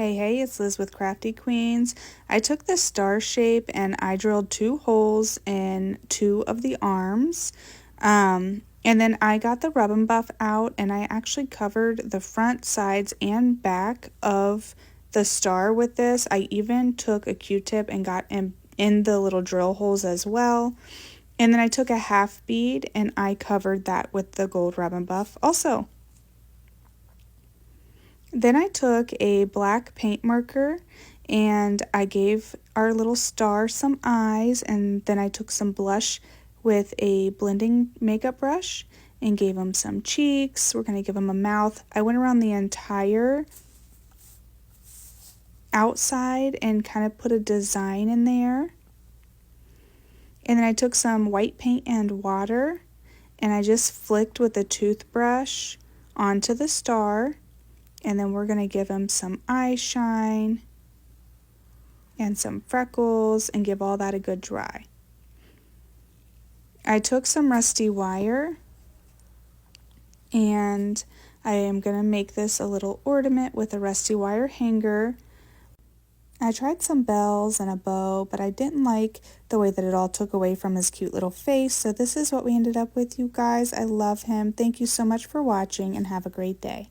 Hey, it's Liz with Crafty Queens. I took this star shape and I drilled 2 holes in 2 of the arms. And then I got the rub and buff out and I actually covered the front, sides, and back of the star with this. I even took a Q-tip and got in the little drill holes as well. And then I took a half bead and I covered that with the gold rub and buff also. Then I took a black paint marker and I gave our little star some eyes, and then I took some blush with a blending makeup brush and gave him some cheeks. We're going to give him a mouth. I went around the entire outside and kind of put a design in there. And then I took some white paint and water and I just flicked with a toothbrush onto the star. And then we're going to give him some eye shine and some freckles and give all that a good dry. I took some rusty wire and I am going to make this a little ornament with a rusty wire hanger. I tried some bells and a bow, but I didn't like the way that it all took away from his cute little face. So this is what we ended up with, you guys. I love him. Thank you so much for watching and have a great day.